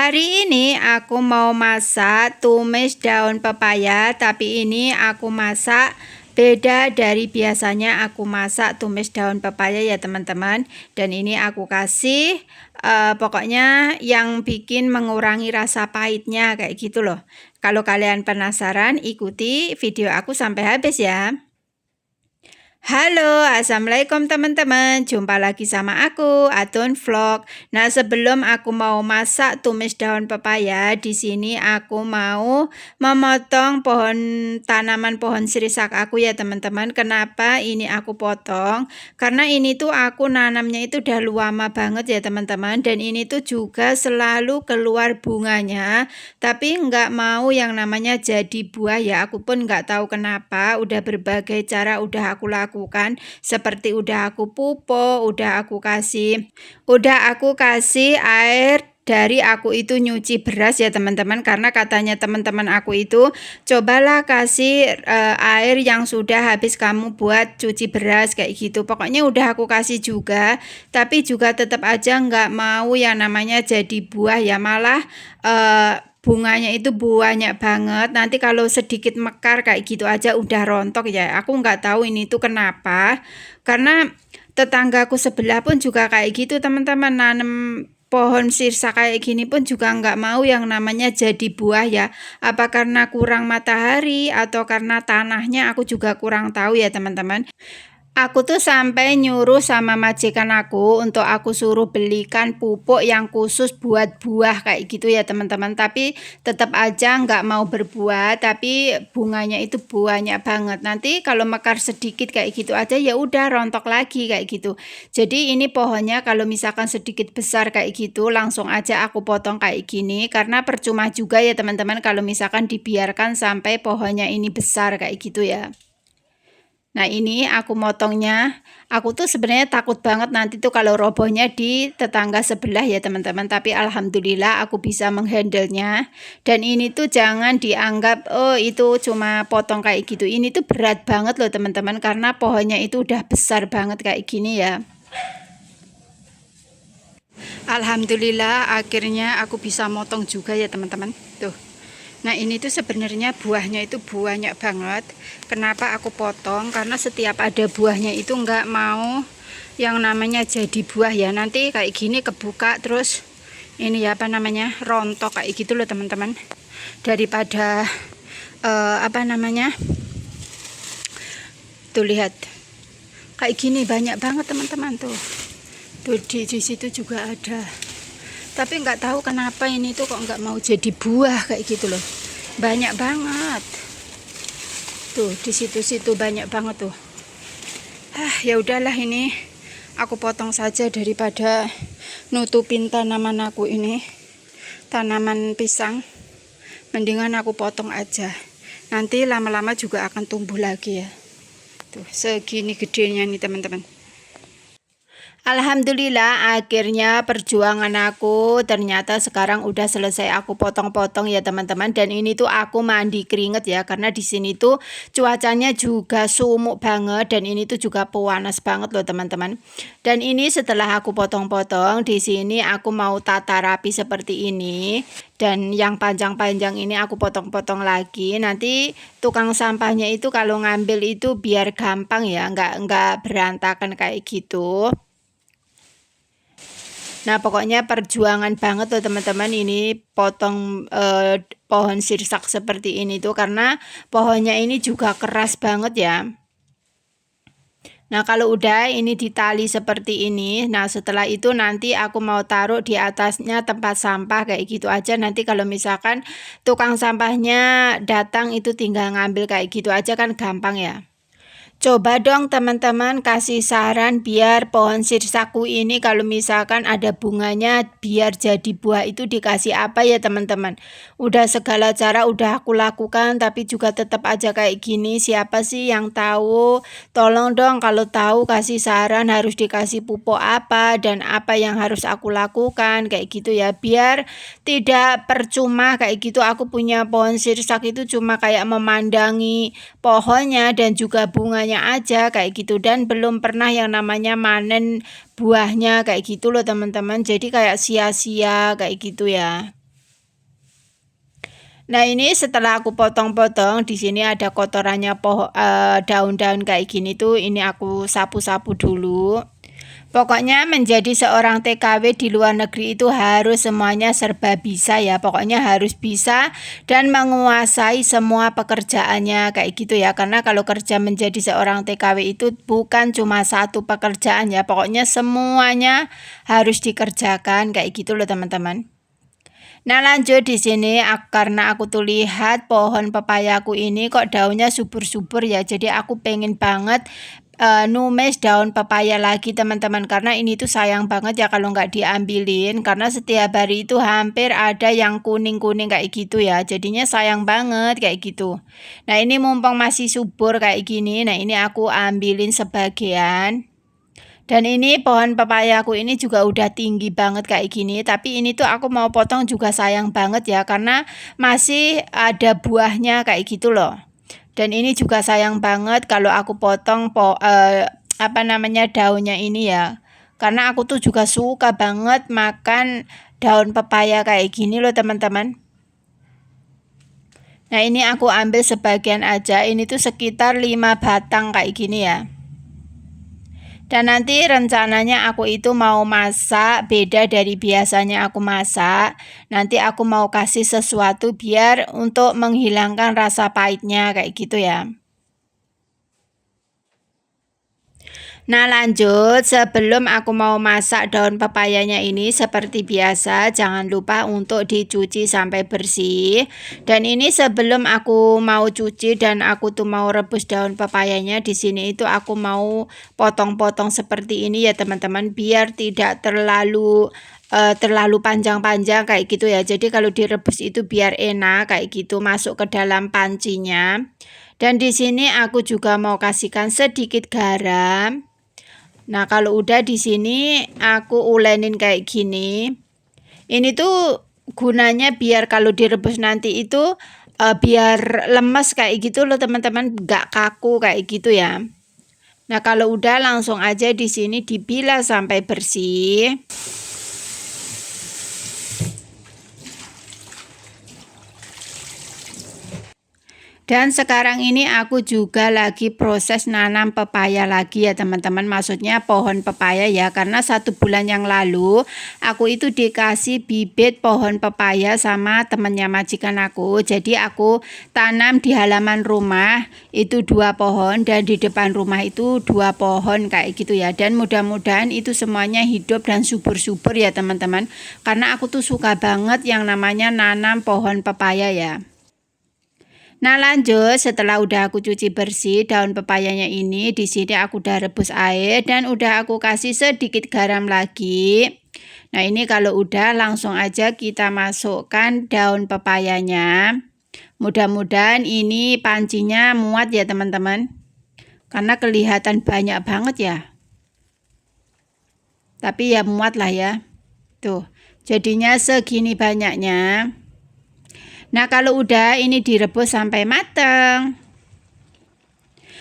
Hari ini aku mau masak tumis daun pepaya, tapi ini aku masak beda dari biasanya aku masak tumis daun pepaya ya teman-teman. Dan ini aku kasih pokoknya yang bikin mengurangi rasa pahitnya kayak gitu loh. Kalau kalian penasaran, ikuti video aku sampai habis ya. Halo, assalamualaikum teman-teman. Jumpa lagi sama aku, Atun Vlog. Nah, sebelum aku mau masak tumis daun pepaya, di sini aku mau memotong tanaman pohon sirisak aku ya teman-teman. Kenapa ini aku potong? Karena ini tuh aku nanamnya itu udah lama banget ya teman-teman. Dan ini tuh juga selalu keluar bunganya, tapi nggak mau yang namanya jadi buah ya. Aku pun nggak tahu kenapa. Udah berbagai cara udah aku lakukan, seperti udah aku pupuk, udah aku kasih air dari aku itu nyuci beras ya teman-teman, karena katanya teman-teman aku itu cobalah kasih air yang sudah habis kamu buat cuci beras kayak gitu. Pokoknya udah aku kasih juga, tapi juga tetap aja nggak mau yang namanya jadi buah ya, malah bunganya itu banyak banget. Nanti kalau sedikit mekar kayak gitu aja udah rontok ya. Aku nggak tahu ini tuh kenapa. Karena tetanggaku sebelah pun juga kayak gitu teman-teman, nanam pohon sirsa kayak gini pun juga nggak mau yang namanya jadi buah ya. Apa karena kurang matahari atau karena tanahnya, aku juga kurang tahu ya teman-teman. Aku tuh sampai nyuruh sama majikan aku untuk aku suruh belikan pupuk yang khusus buat buah kayak gitu ya teman-teman. Tapi tetap aja nggak mau berbuah, tapi bunganya itu banyak banget. Nanti kalau mekar sedikit kayak gitu aja ya udah rontok lagi kayak gitu. Jadi ini pohonnya kalau misalkan sedikit besar kayak gitu langsung aja aku potong kayak gini. Karena percuma juga ya teman-teman kalau misalkan dibiarkan sampai pohonnya ini besar kayak gitu ya. Nah ini aku motongnya, aku tuh sebenarnya takut banget nanti tuh kalau robohnya di tetangga sebelah ya teman-teman. Tapi alhamdulillah aku bisa menghandlenya. Dan ini tuh jangan dianggap oh itu cuma potong kayak gitu. Ini tuh berat banget loh teman-teman, karena pohonnya itu udah besar banget kayak gini ya. Alhamdulillah akhirnya aku bisa motong juga ya teman-teman. Tuh. Nah ini tuh sebenarnya buahnya itu banyak banget. Kenapa aku potong? Karena setiap ada buahnya itu nggak mau yang namanya jadi buah ya. Nanti kayak gini kebuka terus ini ya apa namanya rontok kayak gitu loh teman-teman. Daripada apa namanya, tuh lihat kayak gini banyak banget teman-teman tuh. Tuh di situ juga ada. Tapi nggak tahu kenapa ini tuh kok nggak mau jadi buah kayak gitu loh. Banyak banget. Tuh di situ-situ banyak banget tuh. Ya udahlah ini aku potong saja daripada nutupin tanaman aku ini. Tanaman pisang. Mendingan aku potong aja. Nanti lama-lama juga akan tumbuh lagi ya. Tuh segini gedenya nih teman-teman. Alhamdulillah akhirnya perjuangan aku ternyata sekarang udah selesai aku potong-potong ya teman-teman. Dan ini tuh aku mandi keringet ya, karena di sini tuh cuacanya juga sumuk banget dan ini tuh juga panas banget loh teman-teman. Dan ini setelah aku potong-potong, di sini aku mau tata rapi seperti ini. Dan yang panjang-panjang ini aku potong-potong lagi. Nanti tukang sampahnya itu kalau ngambil itu biar gampang ya, nggak berantakan kayak gitu. Nah pokoknya perjuangan banget loh teman-teman ini potong pohon sirsak seperti ini tuh, karena pohonnya ini juga keras banget ya. Nah kalau udah ini ditali seperti ini, nah setelah itu nanti aku mau taruh di atasnya tempat sampah kayak gitu aja. Nanti kalau misalkan tukang sampahnya datang itu tinggal ngambil kayak gitu aja kan gampang ya. Coba dong teman-teman kasih saran biar pohon sirsaku ini kalau misalkan ada bunganya biar jadi buah itu dikasih apa ya teman-teman. Udah segala cara udah aku lakukan tapi juga tetap aja kayak gini. Siapa sih yang tahu? Tolong dong kalau tahu kasih saran harus dikasih pupuk apa dan apa yang harus aku lakukan kayak gitu ya. Biar tidak percuma kayak gitu aku punya pohon sirsak itu cuma kayak memandangi pohonnya dan juga bunganya aja kayak gitu, dan belum pernah yang namanya manen buahnya kayak gitu loh teman-teman. Jadi kayak sia-sia kayak gitu ya. Nah, ini setelah aku potong-potong, di sini ada kotorannya daun-daun kayak gini tuh, ini aku sapu-sapu dulu. Pokoknya menjadi seorang TKW di luar negeri itu harus semuanya serba bisa ya. Pokoknya harus bisa dan menguasai semua pekerjaannya kayak gitu ya. Karena kalau kerja menjadi seorang TKW itu bukan cuma satu pekerjaan ya. Pokoknya semuanya harus dikerjakan kayak gitu loh teman-teman. Nah, lanjut di sini karena aku tuh lihat pohon pepayaku ini kok daunnya subur-subur ya. Jadi aku pengen banget numis daun pepaya lagi teman-teman, karena ini tuh sayang banget ya kalau nggak diambilin, karena setiap hari itu hampir ada yang kuning-kuning kayak gitu ya, jadinya sayang banget kayak gitu. Nah, ini mumpung masih subur kayak gini, nah ini aku ambilin sebagian. Dan ini pohon pepaya aku ini juga udah tinggi banget kayak gini, tapi ini tuh aku mau potong juga sayang banget ya, karena masih ada buahnya kayak gitu loh. Dan ini juga sayang banget kalau aku potong daunnya ini ya. Karena aku tuh juga suka banget makan daun pepaya kayak gini loh teman-teman. Nah, ini aku ambil sebagian aja. Ini tuh sekitar 5 batang kayak gini ya. Dan nanti rencananya aku itu mau masak beda dari biasanya aku masak. Nanti aku mau kasih sesuatu biar untuk menghilangkan rasa pahitnya kayak gitu ya. Nah, lanjut, sebelum aku mau masak daun pepayanya ini seperti biasa, jangan lupa untuk dicuci sampai bersih. Dan ini sebelum aku mau cuci dan aku tuh mau rebus daun pepayanya, di sini itu aku mau potong-potong seperti ini ya teman-teman, biar tidak terlalu panjang-panjang kayak gitu ya. Jadi kalau direbus itu biar enak kayak gitu, masuk ke dalam pancinya. Dan di sini aku juga mau kasihkan sedikit garam. Nah, kalau udah di sini aku ulenin kayak gini. Ini tuh gunanya biar kalau direbus nanti itu biar lemes kayak gitu loh teman-teman, nggak kaku kayak gitu ya. Nah, kalau udah langsung aja di sini dibilas sampai bersih. Dan sekarang ini aku juga lagi proses nanam pepaya lagi ya teman-teman, maksudnya pohon pepaya ya, karena 1 bulan yang lalu aku itu dikasih bibit pohon pepaya sama temennya majikan aku. Jadi aku tanam di halaman rumah itu 2 pohon dan di depan rumah itu 2 pohon kayak gitu ya. Dan mudah-mudahan itu semuanya hidup dan subur-subur ya teman-teman, karena aku tuh suka banget yang namanya nanam pohon pepaya ya. Nah, lanjut setelah udah aku cuci bersih daun pepayanya ini, di sini aku udah rebus air dan udah aku kasih sedikit garam lagi. Nah, ini kalau udah langsung aja kita masukkan daun pepayanya. Mudah-mudahan ini pancinya muat ya teman-teman, karena kelihatan banyak banget ya. Tapi ya muat lah ya. Tuh, jadinya segini banyaknya. Nah, kalau udah ini direbus sampai mateng.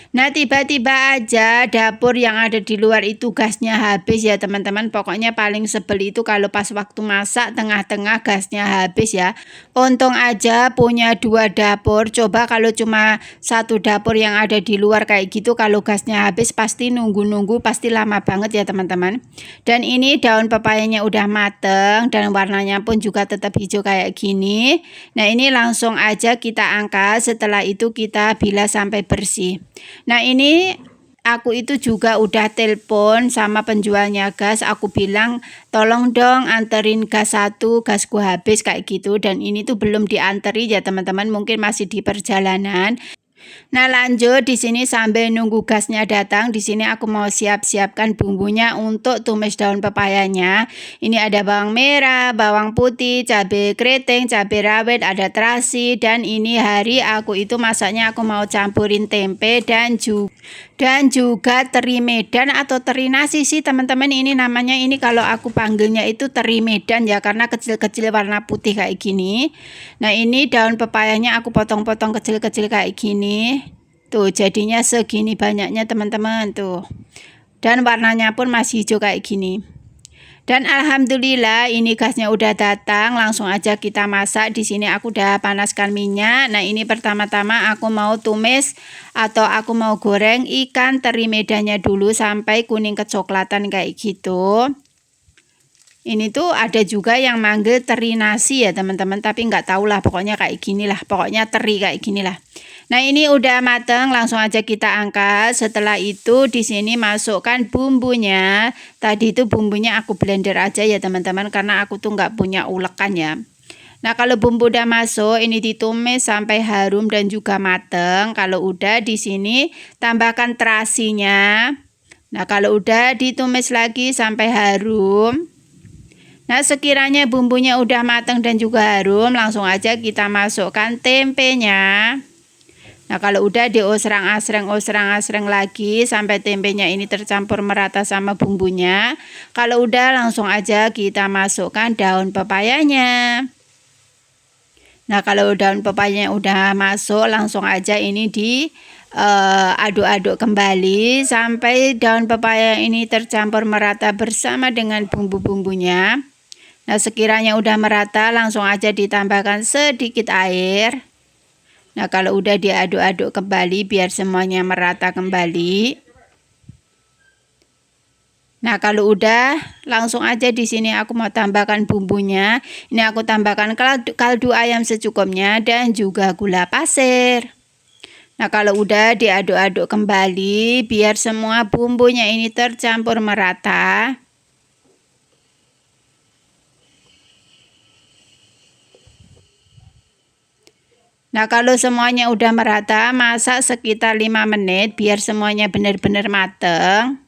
Nah, tiba-tiba aja dapur yang ada di luar itu gasnya habis ya teman-teman. Pokoknya paling sebel itu kalau pas waktu masak tengah-tengah gasnya habis ya. Untung aja punya 2 dapur. Coba kalau cuma 1 dapur yang ada di luar kayak gitu, kalau gasnya habis pasti nunggu-nunggu, pasti lama banget ya teman-teman. Dan ini daun pepayanya udah mateng dan warnanya pun juga tetap hijau kayak gini. Nah, ini langsung aja kita angkat, setelah itu kita bilas sampai bersih. Nah, ini aku itu juga udah telepon sama penjualnya gas. Aku bilang tolong dong anterin gas 1, gasku habis kayak gitu. Dan ini tuh belum dianteri ya teman-teman, mungkin masih di perjalanan. Nah, lanjut di sini sambil nunggu gasnya datang, di sini aku mau siap-siapkan bumbunya untuk tumis daun pepayanya. Ini ada bawang merah, bawang putih, cabai keriting, cabai rawit, ada terasi, dan ini hari aku itu masaknya aku mau campurin tempe dan juga teri Medan atau teri nasi sih teman-teman, ini namanya, ini kalau aku panggilnya itu teri Medan ya, karena kecil-kecil warna putih kayak gini. Nah, ini daun pepayanya aku potong-potong kecil-kecil kayak gini. Tuh, jadinya segini banyaknya teman-teman tuh. Dan warnanya pun masih hijau kayak gini. Dan alhamdulillah ini gasnya udah datang, langsung aja kita masak. Di sini aku udah panaskan minyak. Nah, ini pertama-tama aku mau tumis atau aku mau goreng ikan teri medannya dulu sampai kuning kecoklatan kayak gitu. Ini tuh ada juga yang manggil teri nasi ya teman-teman, tapi nggak tahu lah, pokoknya kayak gini lah, pokoknya teri kayak gini lah. Nah, ini udah mateng, langsung aja kita angkat. Setelah itu di sini masukkan bumbunya. Tadi itu bumbunya aku blender aja ya teman-teman, karena aku tuh nggak punya ulekan ya. Nah, kalau bumbu udah masuk, ini ditumis sampai harum dan juga mateng. Kalau udah di sini tambahkan terasinya. Nah, kalau udah ditumis lagi sampai harum. Nah, sekiranya bumbunya udah matang dan juga harum, langsung aja kita masukkan tempenya. Nah, kalau udah diosrang-asreng lagi sampai tempenya ini tercampur merata sama bumbunya. Kalau udah, langsung aja kita masukkan daun pepayanya. Nah, kalau daun pepayanya udah masuk, langsung aja ini aduk-aduk kembali sampai daun pepaya ini tercampur merata bersama dengan bumbu-bumbunya. Nah, sekiranya udah merata, langsung aja ditambahkan sedikit air. Nah, kalau udah diaduk-aduk kembali biar semuanya merata kembali. Nah, kalau udah, langsung aja di sini aku mau tambahkan bumbunya. Ini aku tambahkan kaldu ayam secukupnya dan juga gula pasir. Nah, kalau udah diaduk-aduk kembali biar semua bumbunya ini tercampur merata. Nah, kalau semuanya udah merata, masak sekitar 5 menit biar semuanya benar-benar mateng.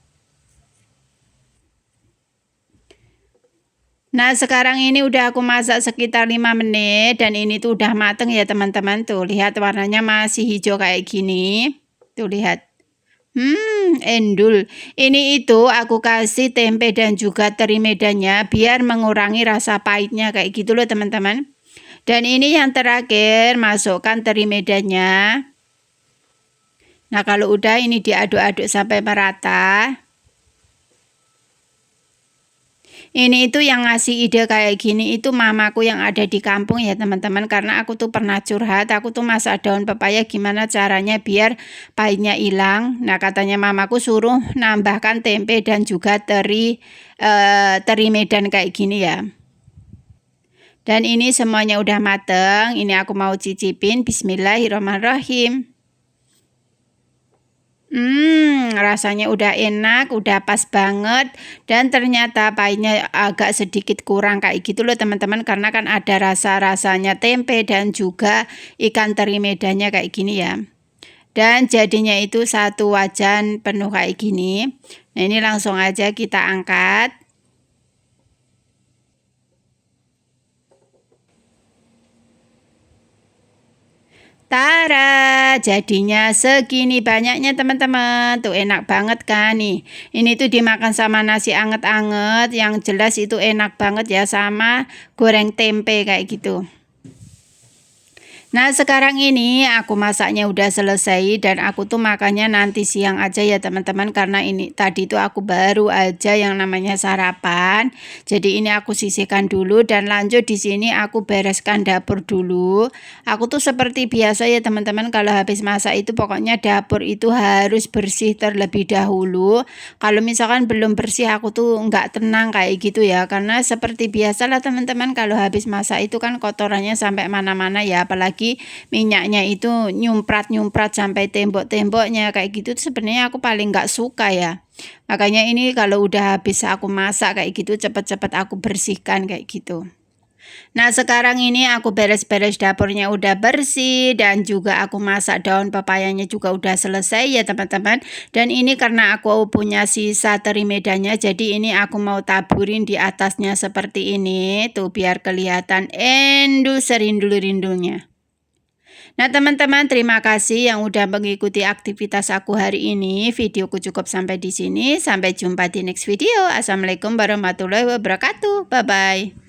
Nah, sekarang ini udah aku masak sekitar 5 menit dan ini tuh udah mateng ya teman-teman. Tuh, lihat warnanya masih hijau kayak gini. Tuh, lihat. Endul. Ini itu aku kasih tempe dan juga teri medannya biar mengurangi rasa pahitnya kayak gitu loh teman-teman. Dan ini yang terakhir, masukkan teri medannya. Nah, kalau udah ini diaduk-aduk sampai merata. Ini itu yang ngasih ide kayak gini itu mamaku yang ada di kampung ya teman-teman, karena aku tuh pernah curhat, aku tuh masak daun pepaya gimana caranya biar pahitnya hilang. Nah, katanya mamaku suruh nambahkan tempe dan juga teri medan kayak gini ya. Dan ini semuanya udah mateng, ini aku mau cicipin. Bismillahirrahmanirrahim. Rasanya udah enak, udah pas banget, dan ternyata pahitnya agak sedikit kurang kayak gitu loh teman-teman, karena kan ada rasa-rasanya tempe dan juga ikan teri medannya kayak gini ya. Dan jadinya itu satu wajan penuh kayak gini. Nah, ini langsung aja kita angkat. Tara, jadinya segini banyaknya teman-teman. Tuh enak banget kan nih. Ini tuh dimakan sama nasi anget-anget. Yang jelas itu enak banget ya, sama goreng tempe kayak gitu. Nah, sekarang ini aku masaknya udah selesai dan aku tuh makannya nanti siang aja ya teman-teman, karena ini tadi tuh aku baru aja yang namanya sarapan. Jadi ini aku sisihkan dulu dan lanjut di sini aku bereskan dapur dulu. Aku tuh seperti biasa ya teman-teman, kalau habis masak itu pokoknya dapur itu harus bersih terlebih dahulu. Kalau misalkan belum bersih aku tuh nggak tenang kayak gitu ya, karena seperti biasa lah teman-teman, kalau habis masak itu kan kotorannya sampai mana-mana ya, apalagi minyaknya itu nyumprat sampai tembok-temboknya kayak gitu. Sebenarnya aku paling nggak suka ya, makanya ini kalau udah habis aku masak kayak gitu cepet-cepet aku bersihkan kayak gitu. Nah, sekarang ini aku beres-beres dapurnya udah bersih dan juga aku masak daun pepayanya juga udah selesai ya teman-teman. Dan ini karena aku punya sisa teri medannya, jadi ini aku mau taburin di atasnya seperti ini tuh biar kelihatan endul serindul-rindulnya. Nah teman-teman, terima kasih yang udah mengikuti aktivitas aku hari ini. Videoku cukup sampai di sini. Sampai jumpa di next video. Assalamualaikum warahmatullahi wabarakatuh. Bye-bye.